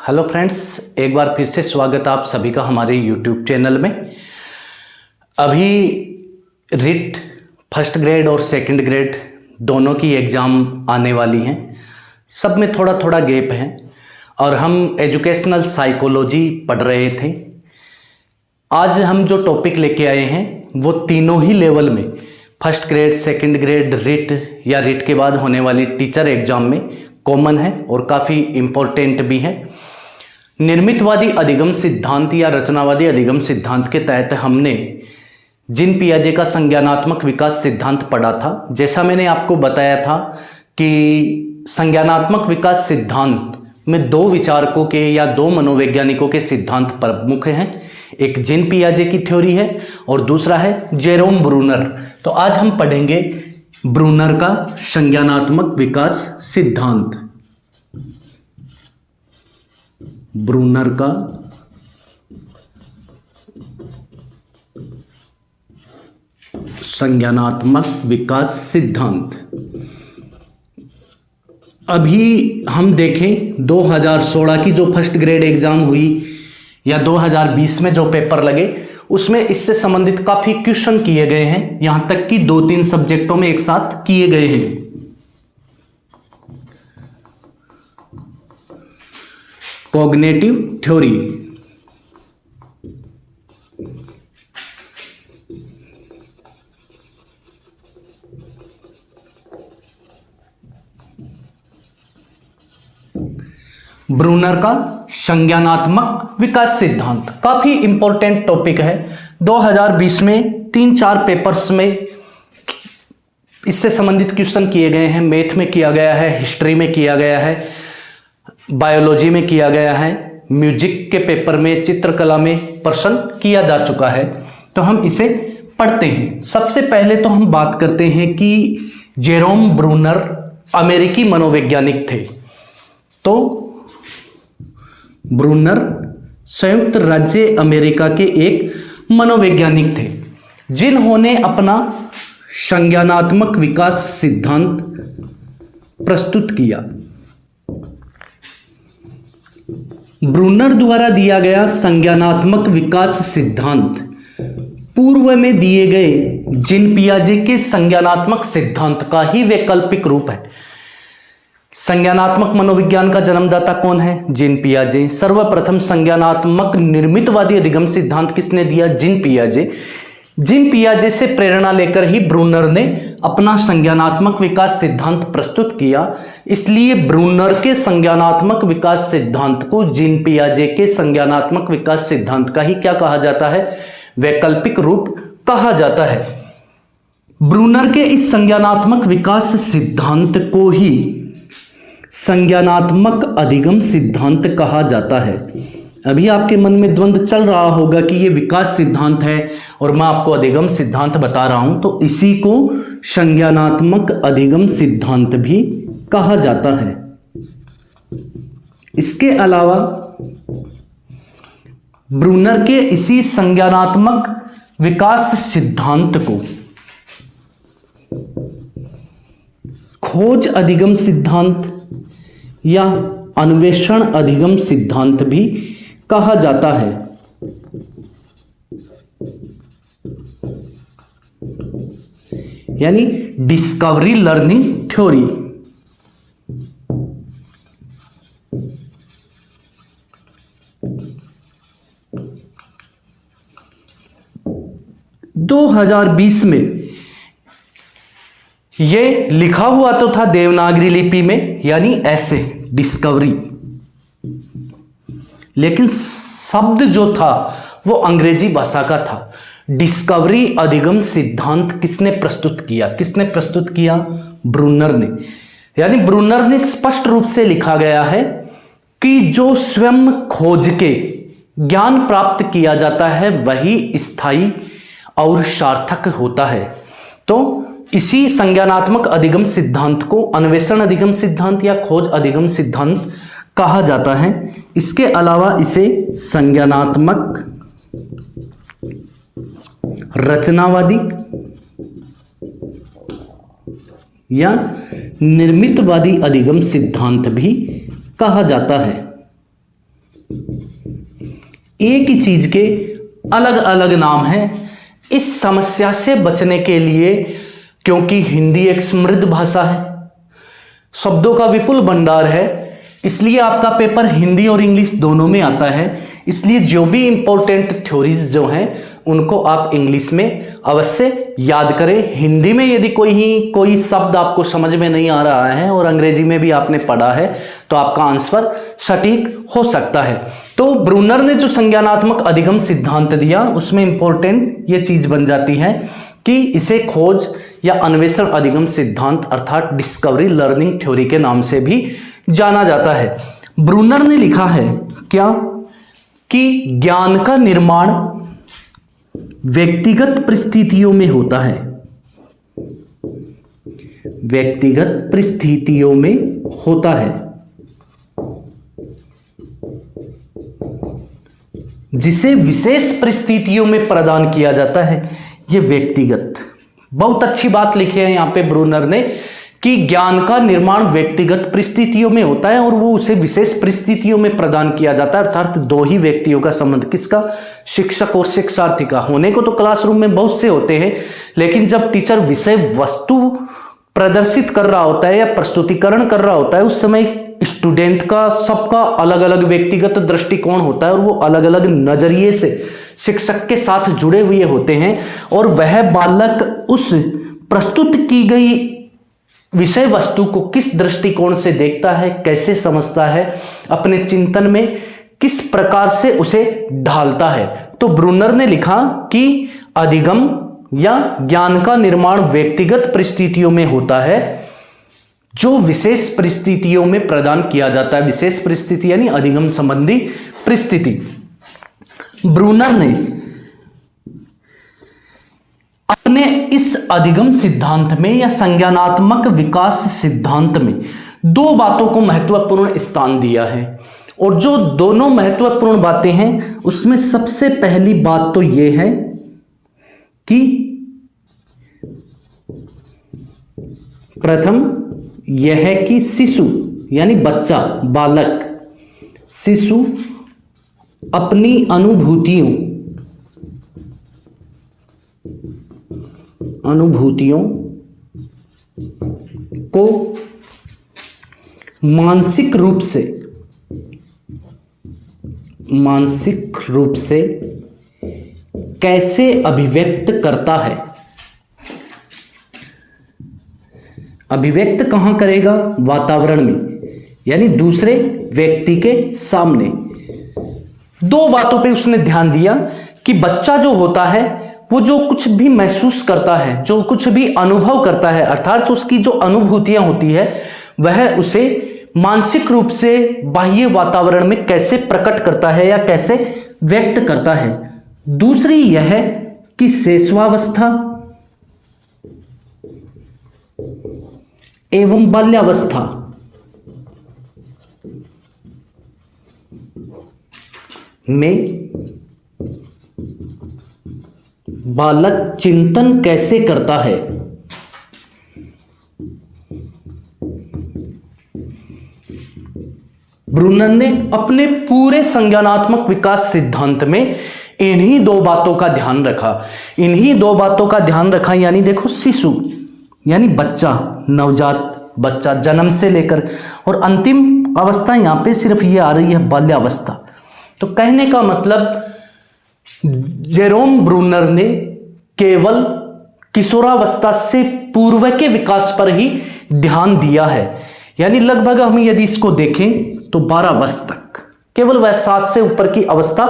Hello friends, एक बार फिर से स्वागत आप सभी का हमारे यूट्यूब चैनल में। अभी रिट फर्स्ट ग्रेड और सेकंड ग्रेड दोनों की एग्ज़ाम आने वाली हैं। सब में थोड़ा थोड़ा गैप है और हम एजुकेशनल साइकोलॉजी पढ़ रहे थे। आज हम जो टॉपिक लेके आए हैं वो तीनों ही लेवल में, first grade, second grade, writ या रिट के बाद होने वाली टीचर एग्ज़ाम में कॉमन है और काफ़ी इम्पोर्टेंट भी है। निर्मितवादी अधिगम सिद्धांत या रचनावादी अधिगम सिद्धांत के तहत हमने जीन पियाजे का संज्ञानात्मक विकास सिद्धांत पढ़ा था। जैसा मैंने आपको बताया था कि संज्ञानात्मक विकास सिद्धांत में दो विचारकों के या दो मनोवैज्ञानिकों के सिद्धांत प्रमुख हैं। एक जीन पियाजे की थ्योरी है और दूसरा है जेरोम ब्रूनर। तो आज हम पढ़ेंगे ब्रूनर का संज्ञानात्मक विकास सिद्धांत। ब्रूनर का संज्ञानात्मक विकास सिद्धांत। अभी हम देखें 2016 की जो फर्स्ट ग्रेड एग्जाम हुई या 2020 में जो पेपर लगे, उसमें इससे संबंधित काफी क्वेश्चन किए गए हैं। यहां तक कि 2-3 सब्जेक्टों में एक साथ किए गए हैं। कॉग्निटिव थ्योरी, ब्रूनर का संज्ञानात्मक विकास सिद्धांत काफी इंपॉर्टेंट टॉपिक है। 2020 में 3-4 पेपर्स में इससे संबंधित क्वेश्चन किए गए हैं। मैथ में किया गया है, हिस्ट्री में किया गया है, बायोलॉजी में किया गया है, म्यूजिक के पेपर में, चित्रकला में प्रश्न किया जा चुका है। तो हम इसे पढ़ते हैं। सबसे पहले तो हम बात करते हैं कि जेरोम ब्रूनर अमेरिकी मनोवैज्ञानिक थे। तो ब्रूनर संयुक्त राज्य अमेरिका के एक मनोवैज्ञानिक थे जिन्होंने अपना संज्ञानात्मक विकास सिद्धांत प्रस्तुत किया। ब्रूनर द्वारा दिया गया संज्ञानात्मक विकास सिद्धांत पूर्व में दिए गए जीन पियाजे के संज्ञानात्मक सिद्धांत का ही वैकल्पिक रूप है। संज्ञानात्मक मनोविज्ञान का जन्मदाता कौन है? जीन पियाजे। सर्वप्रथम संज्ञानात्मक निर्मितवादी अधिगम सिद्धांत किसने दिया? जीन पियाजे। जीन पियाजे से प्रेरणा लेकर ही ब्रूनर ने अपना संज्ञानात्मक विकास सिद्धांत प्रस्तुत किया। इसलिए ब्रूनर के संज्ञानात्मक विकास सिद्धांत को जीन पियाजे के संज्ञानात्मक विकास सिद्धांत का ही क्या कहा जाता है? वैकल्पिक रूप कहा जाता है। ब्रूनर के इस संज्ञानात्मक विकास सिद्धांत को ही संज्ञानात्मक अधिगम सिद्धांत कहा जाता है। अभी आपके मन में द्वंद्व चल रहा होगा कि ये विकास सिद्धांत है और मैं आपको अधिगम सिद्धांत बता रहा हूं, तो इसी को संज्ञानात्मक अधिगम सिद्धांत भी कहा जाता है। इसके अलावा ब्रूनर के इसी संज्ञानात्मक विकास सिद्धांत को खोज अधिगम सिद्धांत या अन्वेषण अधिगम सिद्धांत भी कहा जाता है। यानी डिस्कवरी लर्निंग थ्योरी। दो 2020 में ये लिखा हुआ तो था देवनागरी लिपि में, यानी ऐसे डिस्कवरी, लेकिन शब्द जो था वो अंग्रेजी भाषा का था। डिस्कवरी अधिगम सिद्धांत किसने प्रस्तुत किया? किसने प्रस्तुत किया? ब्रूनर ने। यानी ब्रूनर ने स्पष्ट रूप से लिखा गया है कि जो स्वयं खोज के ज्ञान प्राप्त किया जाता है वही स्थायी और सार्थक होता है। तो इसी संज्ञानात्मक अधिगम सिद्धांत को अन्वेषण अधिगम सिद्धांत या खोज अधिगम सिद्धांत कहा जाता है। इसके अलावा इसे संज्ञानात्मक रचनावादी या निर्मितवादी अधिगम सिद्धांत भी कहा जाता है। एक ही चीज के अलग अलग नाम हैं। इस समस्या से बचने के लिए, क्योंकि हिंदी एक समृद्ध भाषा है, शब्दों का विपुल भंडार है, इसलिए आपका पेपर हिंदी और इंग्लिश दोनों में आता है। इसलिए जो भी इंपॉर्टेंट थ्योरीज जो हैं उनको आप इंग्लिश में अवश्य याद करें। हिंदी में यदि कोई शब्द आपको समझ में नहीं आ रहा है और अंग्रेजी में भी आपने पढ़ा है तो आपका आंसर सटीक हो सकता है। तो ब्रूनर ने जो संज्ञानात्मक अधिगम सिद्धांत दिया उसमें इंपॉर्टेंट ये चीज बन जाती है कि इसे खोज या अन्वेषण अधिगम सिद्धांत अर्थात डिस्कवरी लर्निंग थ्योरी के नाम से भी जाना जाता है। ब्रूनर ने लिखा है क्या कि ज्ञान का निर्माण व्यक्तिगत परिस्थितियों में होता है, व्यक्तिगत परिस्थितियों में होता है, जिसे विशेष परिस्थितियों में प्रदान किया जाता है। यह व्यक्तिगत, बहुत अच्छी बात लिखी है यहां पे ब्रूनर ने कि ज्ञान का निर्माण व्यक्तिगत परिस्थितियों में होता है और वो उसे विशेष परिस्थितियों में प्रदान किया जाता है। अर्थात दो ही व्यक्तियों का संबंध, किसका, शिक्षक और शिक्षार्थी का। होने को तो क्लासरूम में बहुत से होते हैं, लेकिन जब टीचर विषय वस्तु प्रदर्शित कर रहा होता है या प्रस्तुतिकरण कर रहा होता है उस समय स्टूडेंट का सबका अलग अलग व्यक्तिगत दृष्टिकोण होता है और वो अलग अलग नजरिए से शिक्षक के साथ जुड़े हुए होते हैं और वह बालक उस प्रस्तुत की गई विषय वस्तु को किस दृष्टिकोण से देखता है, कैसे समझता है, अपने चिंतन में किस प्रकार से उसे ढालता है। तो ब्रूनर ने लिखा कि अधिगम या ज्ञान का निर्माण व्यक्तिगत परिस्थितियों में होता है जो विशेष परिस्थितियों में प्रदान किया जाता है। विशेष परिस्थिति यानी अधिगम संबंधी परिस्थिति। ब्रूनर ने अपने इस अधिगम सिद्धांत में या संज्ञानात्मक विकास सिद्धांत में दो बातों को महत्वपूर्ण स्थान दिया है और जो दोनों महत्वपूर्ण बातें हैं उसमें सबसे पहली बात तो यह है कि प्रथम यह है कि शिशु यानी बच्चा, बालक, शिशु अपनी अनुभूतियों को मानसिक रूप से कैसे अभिव्यक्त करता है। अभिव्यक्त कहां करेगा, वातावरण में, यानी दूसरे व्यक्ति के सामने। दो बातों पे उसने ध्यान दिया कि बच्चा जो होता है वो जो कुछ भी महसूस करता है, जो कुछ भी अनुभव करता है, अर्थात उसकी जो अनुभूतियां होती है वह उसे मानसिक रूप से बाह्य वातावरण में कैसे प्रकट करता है या कैसे व्यक्त करता है। दूसरी यह है कि शैशवावस्था एवं बाल्यावस्था में बालक चिंतन कैसे करता है। ब्रूनर ने अपने पूरे संज्ञानात्मक विकास सिद्धांत में इन्हीं दो बातों का ध्यान रखा। यानी देखो, शिशु यानी बच्चा, नवजात बच्चा जन्म से लेकर, और अंतिम अवस्था यहां पे सिर्फ ये आ रही है बाल्यावस्था। तो कहने का मतलब जेरोम ब्रूनर ने केवल किशोरावस्था से पूर्व के विकास पर ही ध्यान दिया है। यानी लगभग हम यदि इसको देखें तो 12 वर्ष तक केवल वह 7 से ऊपर की अवस्था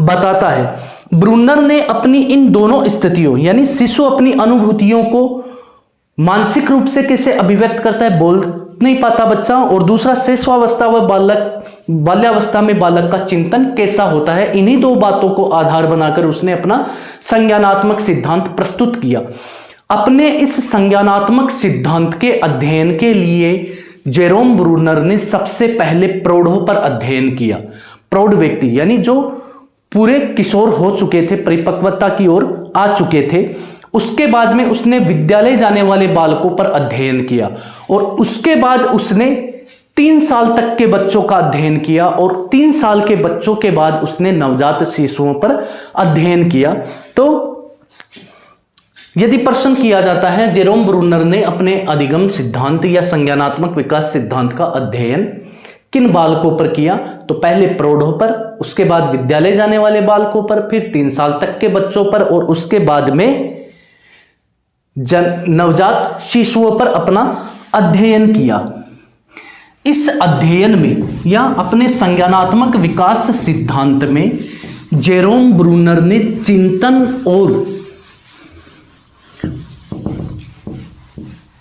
बताता है। ब्रूनर ने अपनी इन दोनों स्थितियों यानी शिशु अपनी अनुभूतियों को मानसिक रूप से कैसे अभिव्यक्त करता है, बोल नहीं पाता बच्चा, और दूसरा शैशवावस्था व बाल्यावस्था में बालक का चिंतन कैसा होता है, इन्हीं दो बातों को आधार बनाकर उसने अपना संज्ञानात्मक सिद्धांत प्रस्तुत किया। अपने इस संज्ञानात्मक सिद्धांत के अध्ययन के लिए जेरोम ब्रूनर ने सबसे पहले प्रौढ़ों पर अध्ययन किया। प्रौढ़ व्यक्ति यानी जो पूरे किशोर हो चुके थे, परिपक्वता की ओर आ चुके थे। उसके बाद में उसने विद्यालय जाने वाले बालकों पर अध्ययन किया और उसके बाद उसने 3 साल तक के बच्चों का अध्ययन किया और 3 साल के बच्चों के बाद उसने नवजात शिशुओं पर अध्ययन किया। तो यदि प्रश्न किया जाता है जेरोम ब्रूनर ने अपने अधिगम सिद्धांत या संज्ञानात्मक विकास सिद्धांत का अध्ययन किन बालकों पर किया, तो पहले प्रौढ़ों पर, उसके बाद विद्यालय जाने वाले बालकों पर, फिर 3 साल तक के बच्चों पर और उसके बाद में नवजात शिशुओं पर अपना अध्ययन किया। इस अध्ययन में या अपने संज्ञानात्मक विकास सिद्धांत में जेरोम ब्रूनर ने चिंतन और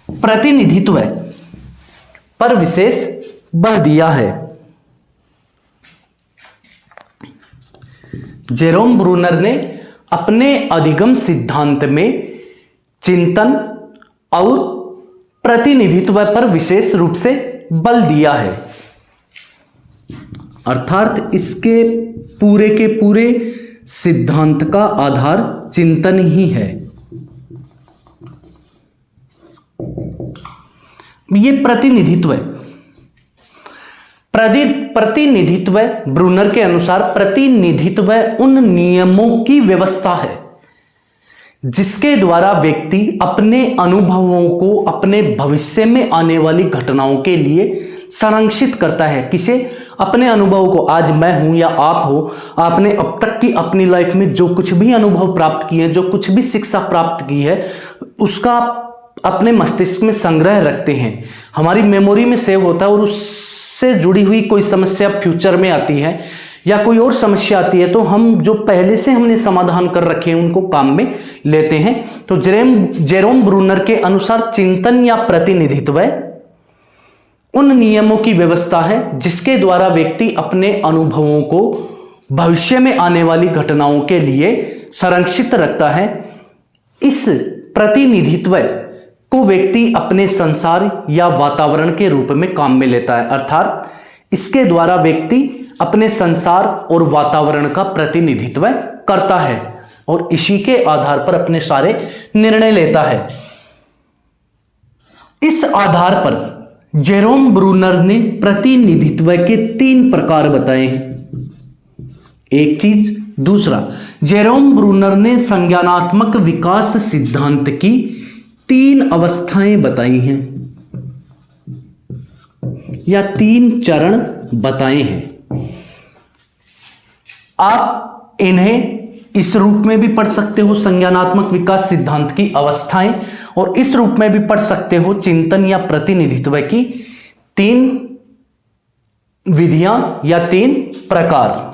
प्रतिनिधित्व पर विशेष बल दिया है। जेरोम ब्रूनर ने अपने अधिगम सिद्धांत में चिंतन और प्रतिनिधित्व पर विशेष रूप से बल दिया है, अर्थात इसके पूरे के पूरे सिद्धांत का आधार चिंतन ही है। ये प्रतिनिधित्व ब्रूनर के अनुसार प्रतिनिधित्व उन नियमों की व्यवस्था है जिसके द्वारा व्यक्ति अपने अनुभवों को अपने भविष्य में आने वाली घटनाओं के लिए संरक्षित करता है। किसे? अपने अनुभव को। आज मैं हूं या आप हो, आपने अब तक की अपनी लाइफ में जो कुछ भी अनुभव प्राप्त किए, जो कुछ भी शिक्षा प्राप्त की है, उसका अपने मस्तिष्क में संग्रह रखते हैं, हमारी मेमोरी में सेव होता है और उससे जुड़ी हुई कोई समस्या फ्यूचर में आती है या कोई और समस्या आती है तो हम जो पहले से हमने समाधान कर रखे हैं उनको काम में लेते हैं। तो जेरोम ब्रूनर के अनुसार चिंतन या प्रतिनिधित्व उन नियमों की व्यवस्था है जिसके द्वारा व्यक्ति अपने अनुभवों को भविष्य में आने वाली घटनाओं के लिए संरक्षित रखता है। इस प्रतिनिधित्व को व्यक्ति अपने संसार या वातावरण के रूप में काम में लेता है, अर्थात इसके द्वारा व्यक्ति अपने संसार और वातावरण का प्रतिनिधित्व करता है और इसी के आधार पर अपने सारे निर्णय लेता है। इस आधार पर जेरोम ब्रूनर ने प्रतिनिधित्व के 3 प्रकार बताए हैं। एक चीज। दूसरा, जेरोम ब्रूनर ने संज्ञानात्मक विकास सिद्धांत की 3 अवस्थाएं बताई हैं या 3 चरण बताए हैं। आप इन्हें इस रूप में भी पढ़ सकते हो, संज्ञानात्मक विकास सिद्धांत की अवस्थाएं, और इस रूप में भी पढ़ सकते हो चिंतन या प्रतिनिधित्व की 3 विधियां या 3 प्रकार।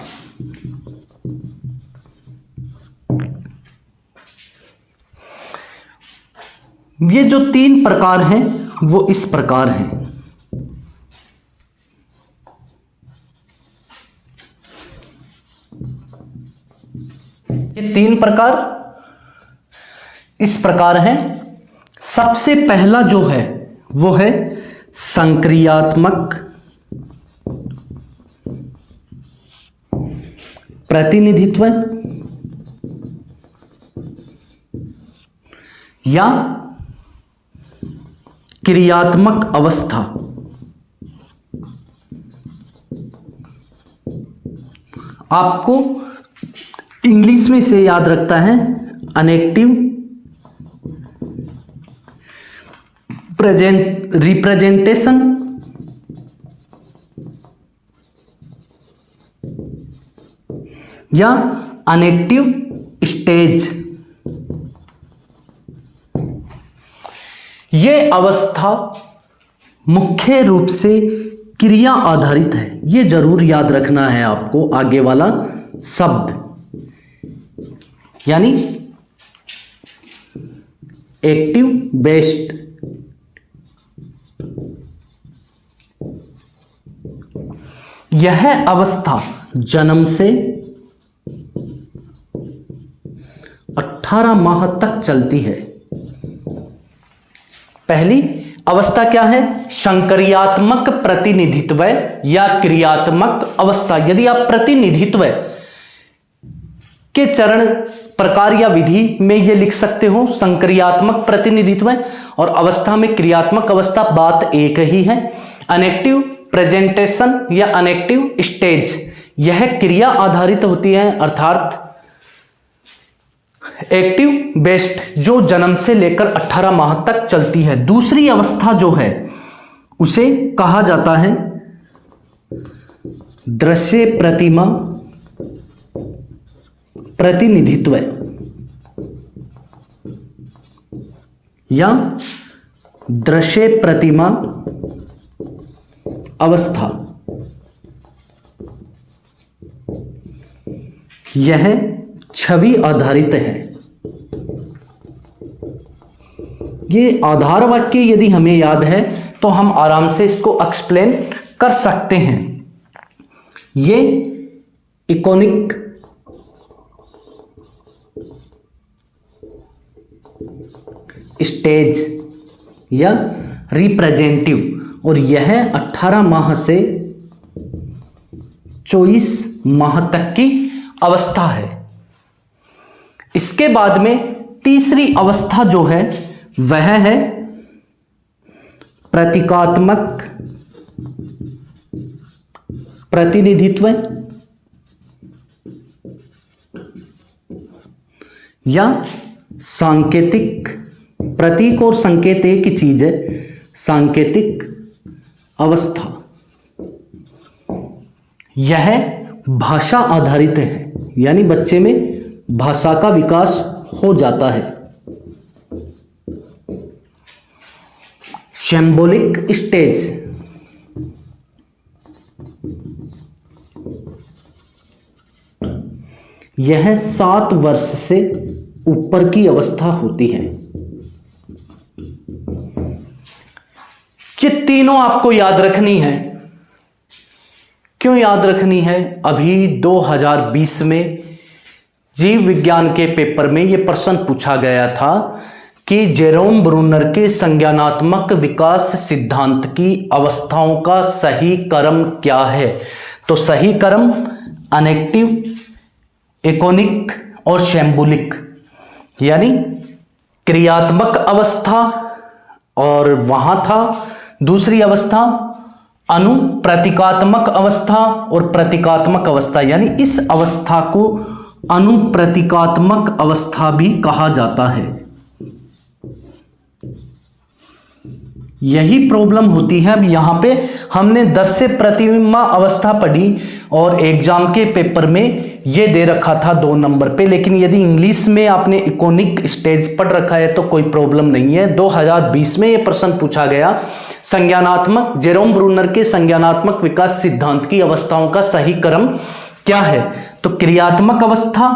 ये जो 3 प्रकार हैं वो इस प्रकार हैं। ये 3 प्रकार इस प्रकार हैं। सबसे पहला जो है वो है संक्रियात्मक प्रतिनिधित्व या क्रियात्मक अवस्था। आपको इंग्लिश में से याद रखता है अनेक्टिव रिप्रेजेंटेशन या अनेक्टिव स्टेज। ये अवस्था मुख्य रूप से क्रिया आधारित है। ये जरूर याद रखना है आपको, आगे वाला शब्द यानी एक्टिव बेस्ड। यह अवस्था जन्म से 18 माह तक चलती है। पहली अवस्था क्या है? संक्रियात्मक प्रतिनिधित्व या क्रियात्मक अवस्था। यदि आप प्रतिनिधित्व के चरण प्रकार या विधि में ये लिख सकते हो संक्रियात्मक प्रतिनिधित्व, और अवस्था में क्रियात्मक अवस्था, बात एक ही है। अनेक्टिव प्रेजेंटेशन या अनेक्टिव स्टेज, यह क्रिया आधारित होती है, अर्थात एक्टिव बेस्ड, जो जन्म से लेकर 18 माह तक चलती है। दूसरी अवस्था जो है उसे कहा जाता है दृश्य प्रतिमा प्रतिनिधित्व या दृश्य प्रतिमा अवस्था। यह छवि आधारित है। ये आधार वाक्य यदि हमें याद है तो हम आराम से इसको एक्सप्लेन कर सकते हैं। ये इकोनिक स्टेज या रिप्रेजेंटिव, और यह 18 माह से 24 माह तक की अवस्था है। इसके बाद में तीसरी अवस्था जो है वह है प्रतीकात्मक प्रतिनिधित्व या सांकेतिक। प्रतीक और संकेत एक ही चीज है, सांकेतिक अवस्था। यह भाषा आधारित है, यानी बच्चे में भाषा का विकास हो जाता है। सिंबॉलिक स्टेज, यह 7 वर्ष से ऊपर की अवस्था होती है। ये तीनों आपको याद रखनी है। क्यों याद रखनी है? अभी 2020 में जीव विज्ञान के पेपर में यह प्रश्न पूछा गया था कि जेरोम ब्रूनर के संज्ञानात्मक विकास सिद्धांत की अवस्थाओं का सही क्रम क्या है। तो सही क्रम अनेक्टिव, इकोनिक और शैम्बुलिक, यानी क्रियात्मक अवस्था, और वहां था दूसरी अवस्था अनुप्रतीकात्मक अवस्था और प्रतीकात्मक अवस्था, यानी इस अवस्था को अनुप्रतीकात्मक अवस्था भी कहा जाता है। यही प्रॉब्लम होती है। अब यहां पे हमने दृश्य प्रतिमा अवस्था पढ़ी और एग्जाम के पेपर में ये दे रखा था 2 नंबर पे, लेकिन यदि इंग्लिश में आपने इकोनिक स्टेज पढ़ रखा है तो कोई प्रॉब्लम नहीं है। 2020 में ये प्रश्न पूछा गया, संज्ञानात्मक जेरोम ब्रूनर के संज्ञानात्मक विकास सिद्धांत की अवस्थाओं का सही क्रम क्या है। तो क्रियात्मक अवस्था,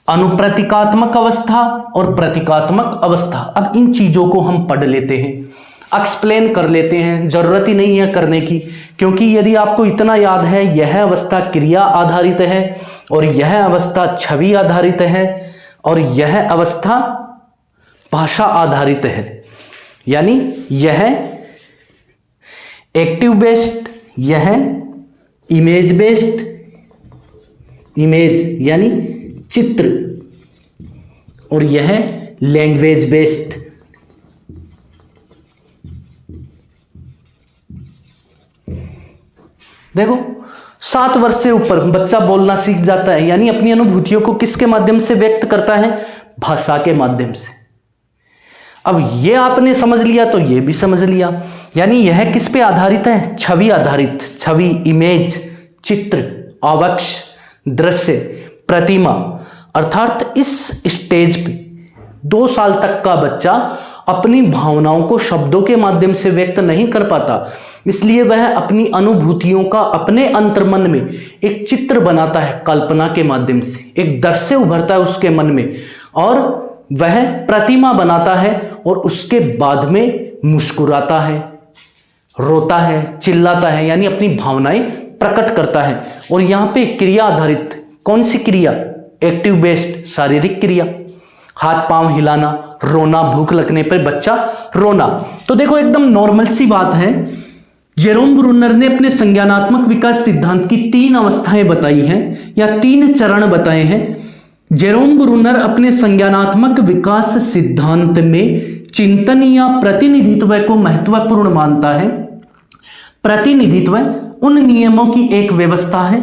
अनुप्रतीकात्मक अवस्था और प्रतीकात्मक अवस्था। अब इन चीजों को हम पढ़ लेते हैं, एक्सप्लेन कर लेते हैं। जरूरत ही नहीं है करने की, क्योंकि यदि आपको इतना याद है यह अवस्था क्रिया आधारित है और यह अवस्था छवि आधारित है और यह अवस्था भाषा आधारित है, यानी यह एक्टिव बेस्ड, यह इमेज बेस्ड, इमेज यानी चित्र, और यह लैंग्वेज बेस्ड। देखो 7 वर्ष से ऊपर बच्चा बोलना सीख जाता है, यानी अपनी अनुभूतियों को किसके माध्यम से व्यक्त करता है? भाषा के माध्यम से। अब ये आपने समझ लिया तो ये भी समझ लिया, यानी यह किस पे आधारित है? छवि आधारित। छवि, इमेज, चित्र, आवक्ष, दृश्य, प्रतिमा। अर्थात इस स्टेज पे 2 साल तक का बच्चा अपनी भावनाओं को शब्दों के माध्यम से व्यक्त नहीं कर पाता, इसलिए वह अपनी अनुभूतियों का अपने अंतर्मन में एक चित्र बनाता है कल्पना के माध्यम से, एक दृश्य उभरता है उसके मन में और वह प्रतिमा बनाता है और उसके बाद में मुस्कुराता है, रोता है, चिल्लाता है, यानी अपनी भावनाएं प्रकट करता है। और यहाँ पे क्रिया आधारित, कौन सी क्रिया? एक्टिव बेस्ड, शारीरिक क्रिया, हाथ पांव हिलाना, रोना, भूख लगने पर बच्चा रोना। तो देखो एकदम नॉर्मल सी बात है। जेरोम ब्रूनर ने अपने संज्ञानात्मक विकास सिद्धांत की 3 अवस्थाएं बताई हैं या 3 चरण बताए हैं। जेरोम ब्रूनर अपने संज्ञानात्मक विकास सिद्धांत में चिंतन या प्रतिनिधित्व को महत्वपूर्ण मानता है। प्रतिनिधित्व उन नियमों की एक व्यवस्था है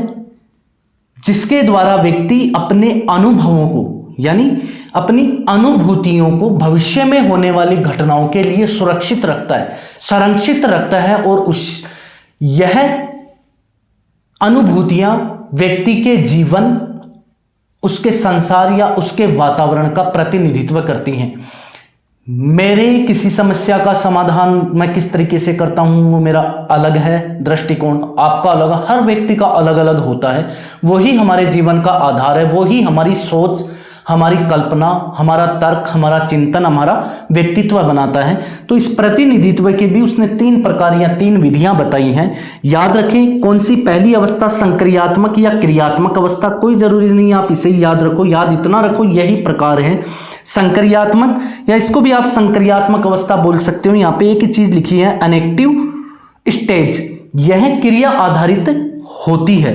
जिसके द्वारा व्यक्ति अपने अनुभवों को यानी अपनी अनुभूतियों को भविष्य में होने वाली घटनाओं के लिए सुरक्षित रखता है, संरक्षित रखता है और यह अनुभूतियां व्यक्ति के जीवन, उसके संसार या उसके वातावरण का प्रतिनिधित्व करती हैं। मेरे किसी समस्या का समाधान मैं किस तरीके से करता हूं वो मेरा अलग है दृष्टिकोण, आपका अलग है, हर व्यक्ति का अलग अलग होता है। वही हमारे जीवन का आधार है, वही हमारी सोच, हमारी कल्पना, हमारा तर्क, हमारा चिंतन, हमारा व्यक्तित्व बनाता है। तो इस प्रतिनिधित्व के भी उसने 3 प्रकार या 3 विधियां बताई हैं। याद रखें कौन सी, पहली अवस्था संक्रियात्मक या क्रियात्मक अवस्था, कोई जरूरी नहीं आप इसे याद रखो, याद इतना रखो यही प्रकार है संक्रियात्मक, या इसको भी आप संक्रियात्मक अवस्था बोल सकते हो। यहाँ पे एक ही चीज लिखी है अनेक्टिव स्टेज, यह क्रिया आधारित होती है,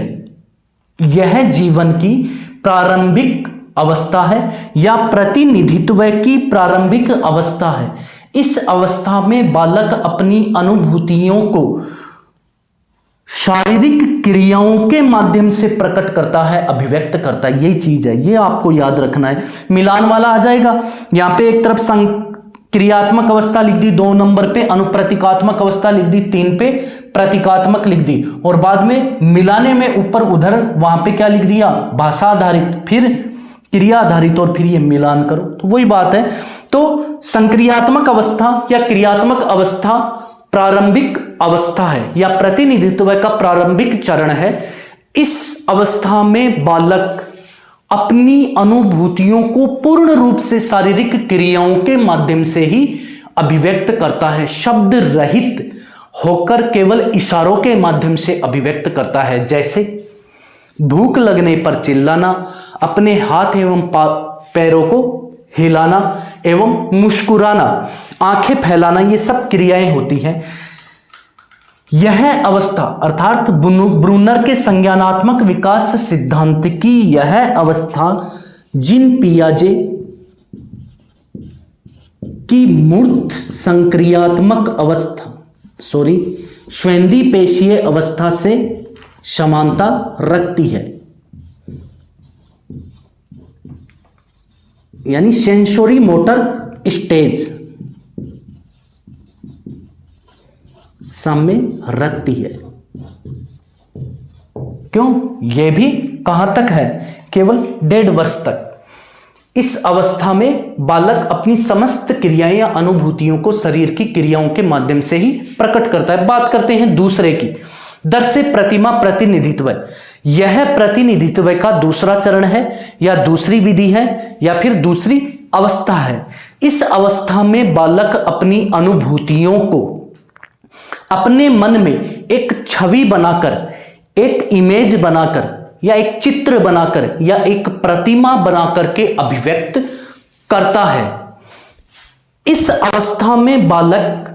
यह जीवन की प्रारंभिक अवस्था है या प्रतिनिधित्व की प्रारंभिक अवस्था है। इस अवस्था में बालक अपनी अनुभूतियों को शारीरिक क्रियाओं के माध्यम से प्रकट करता है, अभिव्यक्त करता है, यही चीज है, ये आपको याद रखना है। मिलान वाला आ जाएगा यहां पे, एक तरफ क्रियात्मक अवस्था लिख दी 2 नंबर पे, अनुप्रतीकात्मक अवस्था लिख दी 3 पे, प्रतीकात्मक लिख दी, और बाद में मिलाने में ऊपर उधर वहां पे क्या लिख दिया, भाषा आधारित, फिर क्रिया आधारित, और फिर ये मिलान करो, तो वही बात है। तो संक्रियात्मक अवस्था या क्रियात्मक अवस्था प्रारंभिक अवस्था है या प्रतिनिधित्व का प्रारंभिक चरण है। इस अवस्था में बालक अपनी अनुभूतियों को पूर्ण रूप से शारीरिक क्रियाओं के माध्यम से ही अभिव्यक्त करता है, शब्द रहित होकर केवल इशारों के माध्यम से अभिव्यक्त करता है। जैसे भूख लगने पर चिल्लाना, अपने हाथ एवं पैरों को हिलाना एवं मुस्कुराना, आंखें फैलाना, ये सब क्रियाएं होती हैं। यह अवस्था अर्थात ब्रूनर के संज्ञानात्मक विकास सिद्धांत की यह अवस्था जीन पियाजे की मूर्त संक्रियात्मक अवस्था स्वेंदीपेशीय अवस्था से समानता रखती है, यानी सेंसोरी मोटर स्टेज सामने रखती है। क्यों? यह भी कहां तक है? केवल 1.5 वर्ष तक। इस अवस्था में बालक अपनी समस्त क्रियाएं या अनुभूतियों को शरीर की क्रियाओं के माध्यम से ही प्रकट करता है। बात करते हैं दूसरे की, दृश्य प्रतिमा प्रतिनिधित्व। यह प्रतिनिधित्व का दूसरा चरण है या दूसरी विधि है या फिर दूसरी अवस्था है। इस अवस्था में बालक अपनी अनुभूतियों को अपने मन में एक छवि बनाकर, एक इमेज बनाकर या एक चित्र बनाकर या एक प्रतिमा बनाकर के अभिव्यक्त करता है। इस अवस्था में बालक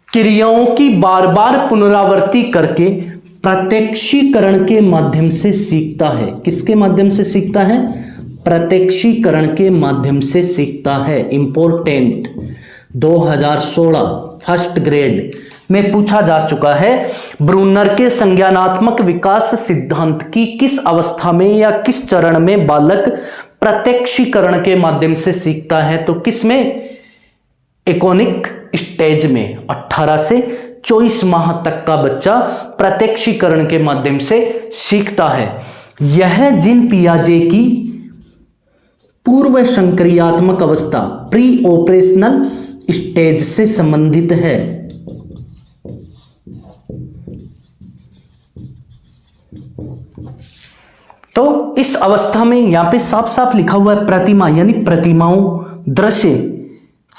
क्रियाओं की बार बार पुनरावृत्ति करके प्रत्यक्षीकरण के माध्यम से सीखता है। किसके माध्यम से सीखता है? प्रत्यक्षीकरण के माध्यम से सीखता है। इंपोर्टेंट 2016 फर्स्ट ग्रेड में पूछा जा चुका है। ब्रूनर के संज्ञानात्मक विकास सिद्धांत की किस अवस्था में या किस चरण में बालक प्रत्यक्षीकरण के माध्यम से सीखता है? तो किस में? एकोनिक स्टेज में 18 से 24 माह तक का बच्चा प्रत्यक्षीकरण के माध्यम से सीखता है। यह जीन पियाजे की पूर्व संक्रियात्मक अवस्था प्री ऑपरेशनल स्टेज से संबंधित है। तो इस अवस्था में यहां पे साफ साफ लिखा हुआ है प्रतिमा, यानी प्रतिमाओं, दृश्य,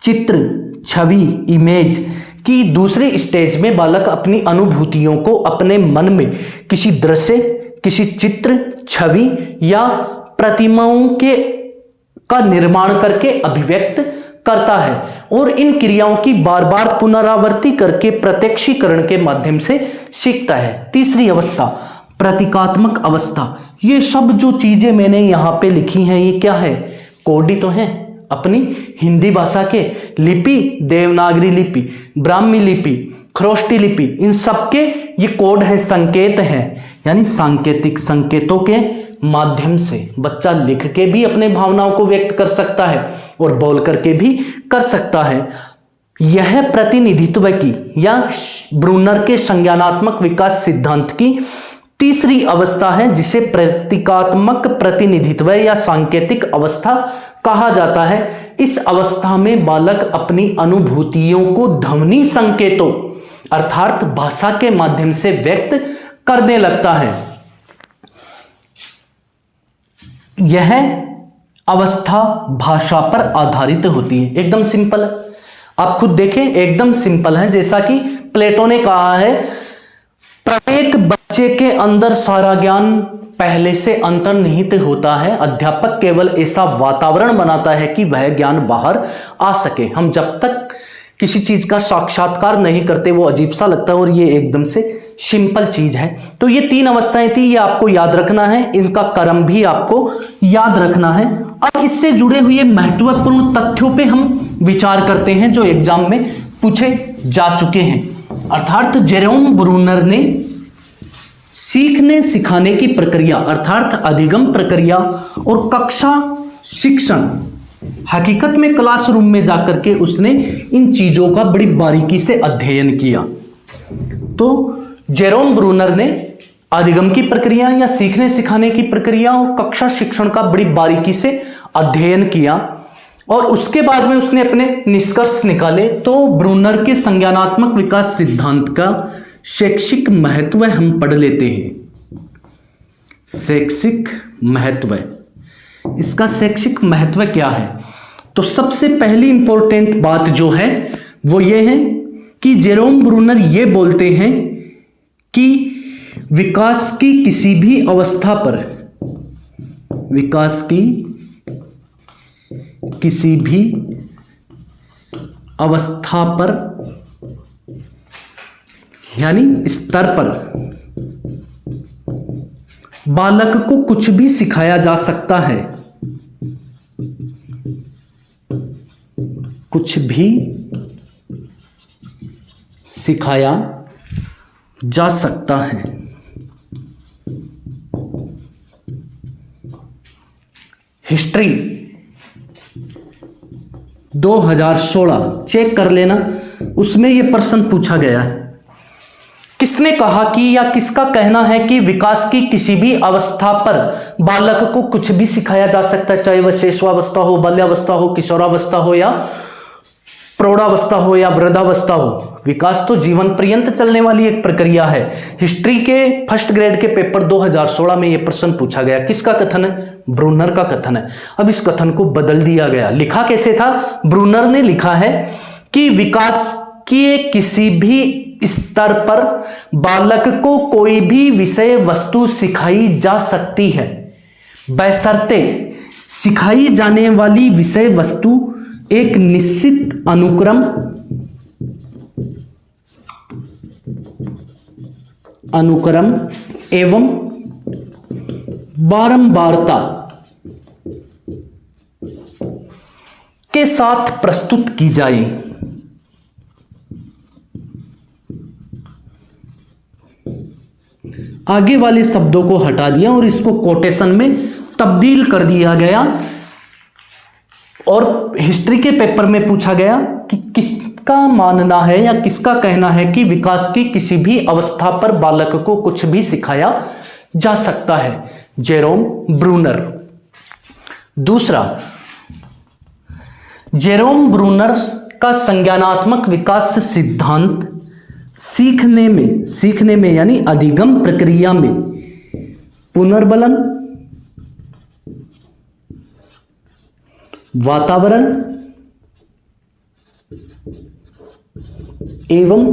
चित्र, छवि, इमेज की दूसरे स्टेज में बालक अपनी अनुभूतियों को अपने मन में किसी दृश्य, किसी चित्र, छवि या प्रतिमाओं का निर्माण करके अभिव्यक्त करता है और इन क्रियाओं की बार बार पुनरावृत्ति करके प्रत्यक्षीकरण के माध्यम से सीखता है। तीसरी अवस्था प्रतीकात्मक अवस्था। ये सब जो चीजें मैंने यहां पे लिखी हैं ये क्या है? कोड ही तो है अपनी हिंदी भाषा के। लिपि देवनागरी लिपि, ब्राह्मी लिपि, खरोष्टी लिपि, इन सबके ये कोड है, संकेत हैं, यानी सांकेतिक संकेतों के माध्यम से बच्चा लिख के भी अपने भावनाओं को व्यक्त कर सकता है और बोल करके भी कर सकता है। यह प्रतिनिधित्व की या ब्रूनर के संज्ञानात्मक विकास सिद्धांत की तीसरी अवस्था है, जिसे प्रतीकात्मक प्रतिनिधित्व या सांकेतिक अवस्था कहा जाता है। इस अवस्था में बालक अपनी अनुभूतियों को ध्वनि संकेतों अर्थात भाषा के माध्यम से व्यक्त करने लगता है। यह अवस्था भाषा पर आधारित होती है। एकदम सिंपल है, आप खुद देखें, एकदम सिंपल है। जैसा कि प्लेटो ने कहा है, प्रत्येक बच्चे के अंदर सारा ज्ञान पहले से अंतर्निहित होता है, अध्यापक केवल ऐसा वातावरण बनाता है कि वह ज्ञान बाहर आ सके। हम जब तक किसी चीज का साक्षात्कार नहीं करते वो अजीब सा लगता है, और ये एकदम से सिंपल चीज है। तो ये 3 अवस्थाएं थी, ये आपको याद रखना है, इनका क्रम भी आपको याद रखना है। अब इससे जुड़े हुए महत्वपूर्ण तथ्यों पे हम विचार करते हैं जो एग्जाम में पूछे जा चुके हैं। अर्थात जेरोम ब्रूनर ने सीखने सिखाने की प्रक्रिया अर्थात अधिगम प्रक्रिया और कक्षा शिक्षण, हकीकत में क्लासरूम में जाकर के उसने इन चीजों का बड़ी बारीकी से अध्ययन किया। तो जेरोम ब्रूनर ने अधिगम की प्रक्रिया या सीखने सिखाने की प्रक्रिया और कक्षा शिक्षण का बड़ी बारीकी से अध्ययन किया, और उसके बाद में उसने अपने निष्कर्ष निकाले। तो ब्रूनर के संज्ञानात्मक विकास सिद्धांत का शैक्षिक महत्व हम पढ़ लेते हैं। शैक्षिक महत्व, इसका शैक्षिक महत्व क्या है? तो सबसे पहली इंपॉर्टेंट बात जो है वो ये है कि जेरोम ब्रूनर ये बोलते हैं कि विकास की किसी भी अवस्था पर, विकास की किसी भी अवस्था पर यानी स्तर पर बालक को कुछ भी सिखाया जा सकता है, कुछ भी सिखाया जा सकता है। हिस्ट्री 2016 चेक कर लेना, उसमें यह प्रश्न पूछा गया है। किसने कहा कि या किसका कहना है कि विकास की किसी भी अवस्था पर बालक को कुछ भी सिखाया जा सकता है, चाहे वह शिशुअवस्था हो, बाल्यावस्था हो, किशोरावस्था हो या प्रौढ़ावस्था हो या वृद्धावस्था हो। विकास तो जीवन पर्यंत चलने वाली एक प्रक्रिया है। हिस्ट्री के फर्स्ट ग्रेड के पेपर 2016 में यह प्रश्न पूछा गया। किसका कथन है? ब्रूनर का कथन है। अब इस कथन को बदल दिया गया। लिखा कैसे था? ब्रूनर ने लिखा है कि विकास के किसी भी स्तर पर बालक को कोई भी विषय वस्तु सिखाई जा सकती है, बशर्ते सिखाई जाने वाली विषय वस्तु एक निश्चित अनुक्रम एवं बारंबारता के साथ प्रस्तुत की जाए। आगे वाले शब्दों को हटा दिया और इसको कोटेशन में तब्दील कर दिया गया, और हिस्ट्री के पेपर में पूछा गया कि किसका मानना है या किसका कहना है कि विकास की किसी भी अवस्था पर बालक को कुछ भी सिखाया जा सकता है। Jerome Bruner. दूसरा, जेरोम ब्रूनर का संज्ञानात्मक विकास सिद्धांत सीखने में यानी अधिगम प्रक्रिया में पुनर्बलन, वातावरण एवं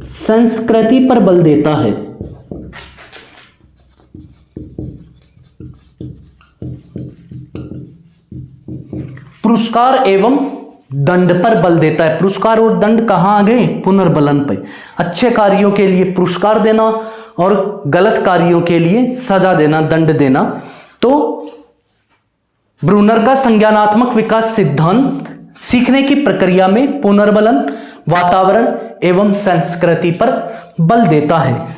संस्कृति पर बल देता है। पुरस्कार एवं दंड पर बल देता है। पुरस्कार और दंड कहां आ गए? पुनर्बलन पे। अच्छे कार्यों के लिए पुरस्कार देना और गलत कार्यों के लिए सजा देना, दंड देना। तो ब्रूनर का संज्ञानात्मक विकास सिद्धांत सीखने की प्रक्रिया में पुनर्बलन, वातावरण एवं संस्कृति पर बल देता है।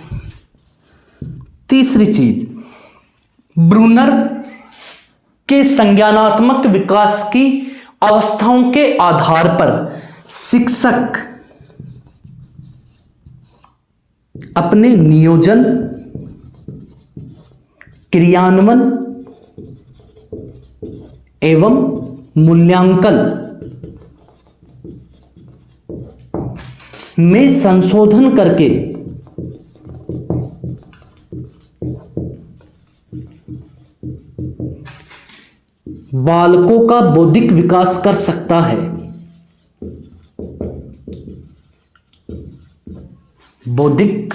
तीसरी चीज, ब्रूनर के संज्ञानात्मक विकास की अवस्थाओं के आधार पर शिक्षक अपने नियोजन, क्रियान्वयन एवं मूल्यांकन में संशोधन करके बालकों का बौद्धिक विकास कर सकता है। बौद्धिक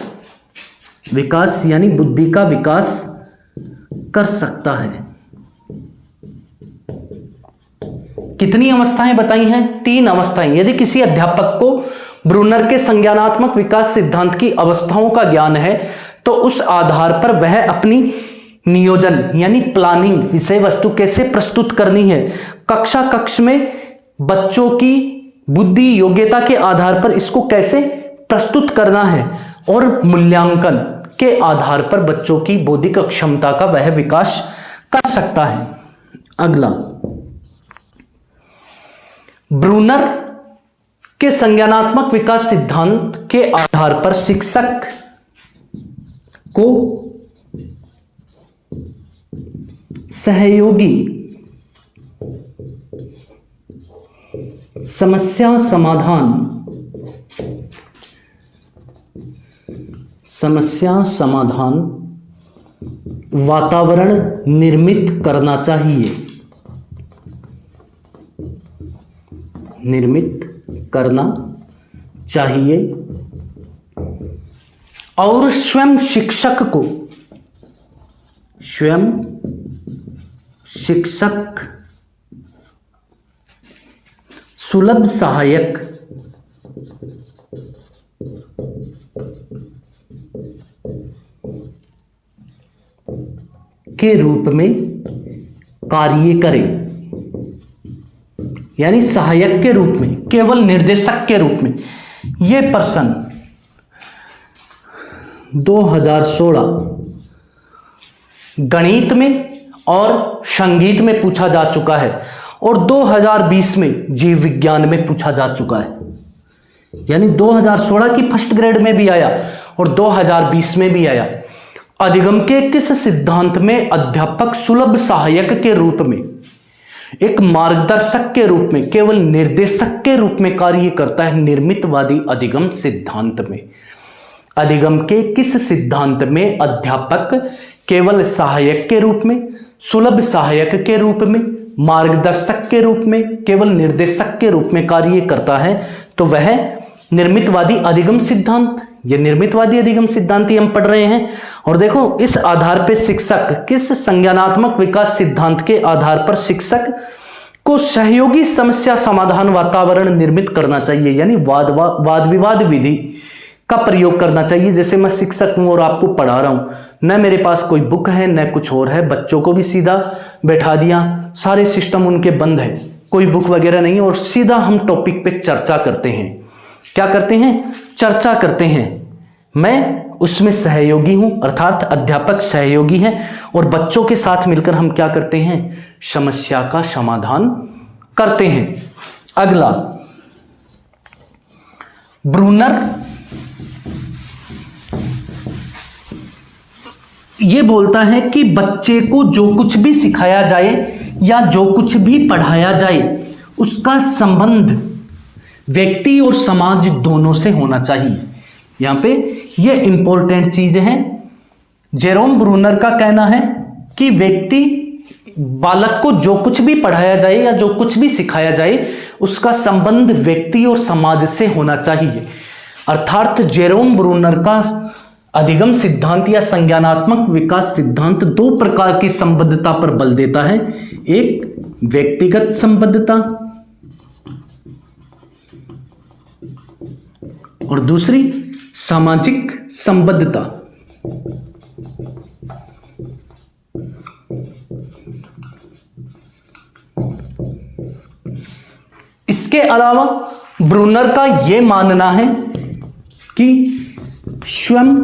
विकास यानी बुद्धि का विकास कर सकता है। कितनी अवस्थाएं बताई हैं? 3 अवस्थाएं। यदि किसी अध्यापक को ब्रूनर के संज्ञानात्मक विकास सिद्धांत की अवस्थाओं का ज्ञान है तो उस आधार पर वह अपनी नियोजन यानी प्लानिंग, विषय वस्तु कैसे प्रस्तुत करनी है, कक्ष में बच्चों की बुद्धि योग्यता के आधार पर इसको कैसे प्रस्तुत करना है, और मूल्यांकन के आधार पर बच्चों की बौद्धिक क्षमता का वह विकास कर सकता है। अगला, ब्रूनर के संज्ञानात्मक विकास सिद्धांत के आधार पर शिक्षक को सहयोगी समस्या समाधान वातावरण निर्मित करना चाहिए और स्वयं शिक्षक सुलभ सहायक के रूप में कार्य करे, यानी सहायक के रूप में, केवल निर्देशक के रूप में। यह प्रश्न 2016 गणित में और संगीत में पूछा जा चुका है और 2020 में जीव विज्ञान में पूछा जा चुका है। यानी 2016 की फर्स्ट ग्रेड में भी आया और 2020 में भी आया। अधिगम के किस सिद्धांत में अध्यापक सुलभ सहायक के रूप में, एक मार्गदर्शक के रूप में, केवल निर्देशक के रूप में कार्य करता है? निर्मितवादी अधिगम सिद्धांत में। अधिगम के किस सिद्धांत में अध्यापक केवल सहायक के रूप में, सुलभ सहायक के रूप में, मार्गदर्शक के रूप में, केवल निर्देशक के रूप में कार्य करता है? तो वह निर्मितवादी अधिगम सिद्धांत। ये निर्मितवादी अधिगम सिद्धांत ही हम पढ़ रहे हैं। और देखो, इस आधार पर शिक्षक किस संज्ञानात्मक विकास सिद्धांत के आधार पर शिक्षक को सहयोगी समस्या समाधान वातावरण निर्मित करना चाहिए, यानी वाद विवाद विधि का प्रयोग करना चाहिए। जैसे मैं शिक्षक हूं और आपको पढ़ा रहा हूं, न मेरे पास कोई बुक है न कुछ और है, बच्चों को भी सीधा बैठा दिया, सारे सिस्टम उनके बंद है, कोई बुक वगैरह नहीं, और सीधा हम टॉपिक पे चर्चा करते हैं। क्या करते हैं? चर्चा करते हैं। मैं उसमें सहयोगी हूं, अर्थात अध्यापक सहयोगी है, और बच्चों के साथ मिलकर हम क्या करते हैं? समस्या का समाधान करते हैं। अगला, ब्रूनर ये बोलता है कि बच्चे को जो कुछ भी सिखाया जाए या जो कुछ भी पढ़ाया जाए उसका संबंध व्यक्ति और समाज दोनों से होना चाहिए। यहां पे ये इंपॉर्टेंट चीज है। जेरोम ब्रूनर का कहना है कि बालक को जो कुछ भी पढ़ाया जाए या जो कुछ भी सिखाया जाए उसका संबंध व्यक्ति और समाज से होना चाहिए। अर्थात जेरोम ब्रूनर का अधिगम सिद्धांत या संज्ञानात्मक विकास सिद्धांत 2 प्रकार की संबद्धता पर बल देता है। एक व्यक्तिगत संबद्धता और दूसरी सामाजिक संबद्धता। इसके अलावा ब्रूनर का यह मानना है कि स्वयं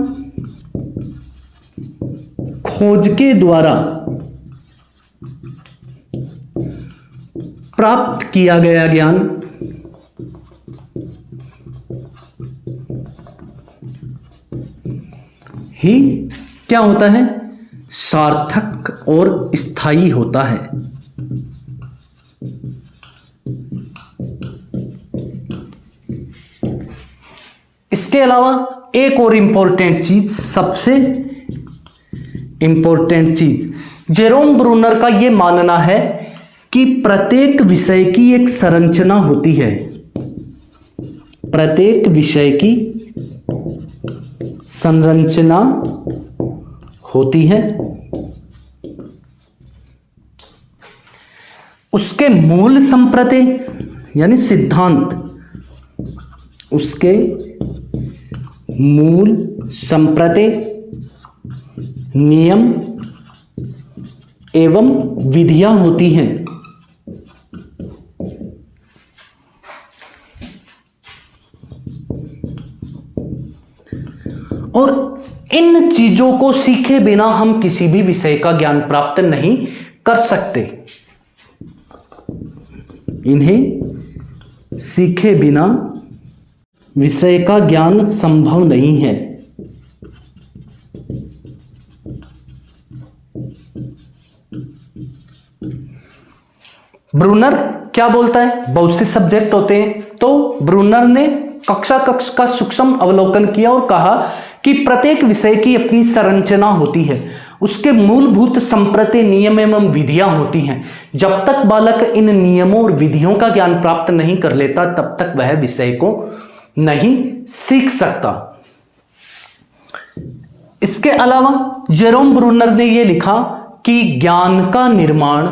खोज के द्वारा प्राप्त किया गया ज्ञान ही क्या होता है, सार्थक और स्थायी होता है। इसके अलावा एक और इंपॉर्टेंट चीज, सबसे इंपॉर्टेंट चीज, जेरोम ब्रूनर का यह मानना है कि प्रत्येक विषय की एक संरचना होती है। प्रत्येक विषय की संरचना होती है, उसके मूल संप्रते यानी सिद्धांत, उसके मूल संप्रते, नियम एवं विधियां होती हैं। और इन चीजों को सीखे बिना हम किसी भी विषय का ज्ञान प्राप्त नहीं कर सकते। इन्हें सीखे बिना विषय का ज्ञान संभव नहीं है। ब्रूनर क्या बोलता है, बहुत से सब्जेक्ट होते हैं, तो ब्रूनर ने कक्षा का सूक्ष्म अवलोकन किया और कहा कि प्रत्येक विषय की अपनी संरचना होती है, उसके मूलभूत संप्रति, नियम एवं विधियां होती हैं। जब तक बालक इन नियमों और विधियों का ज्ञान प्राप्त नहीं कर लेता, तब तक वह विषय को नहीं सीख सकता। इसके अलावा जेरोम ब्रूनर ने यह लिखा कि ज्ञान का निर्माण,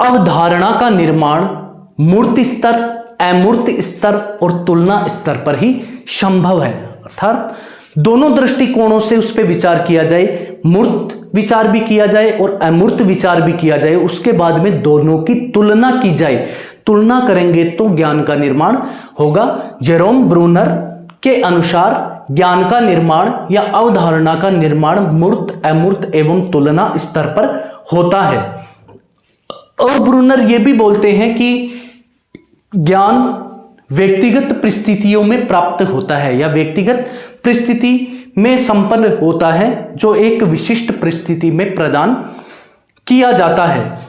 अवधारणा का निर्माण मूर्त स्तर, अमूर्त स्तर और तुलना स्तर पर ही संभव है। अर्थात दोनों दृष्टिकोणों से उस पर विचार किया जाए, मूर्त विचार भी किया जाए और अमूर्त विचार भी किया जाए, उसके बाद में दोनों की तुलना की जाए। तुलना करेंगे तो ज्ञान का निर्माण होगा। जेरोम ब्रूनर के अनुसार ज्ञान का निर्माण या अवधारणा का निर्माण मूर्त, अमूर्त एवं तुलना स्तर पर होता है। और ब्रूनर ये भी बोलते हैं कि ज्ञान व्यक्तिगत परिस्थितियों में प्राप्त होता है या व्यक्तिगत परिस्थिति में संपन्न होता है, जो एक विशिष्ट परिस्थिति में प्रदान किया जाता है।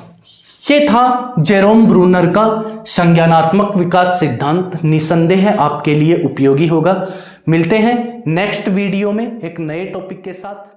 ये था जेरोम ब्रूनर का संज्ञानात्मक विकास सिद्धांत। निसंदेह आपके लिए उपयोगी होगा। मिलते हैं नेक्स्ट वीडियो में एक नए टॉपिक के साथ।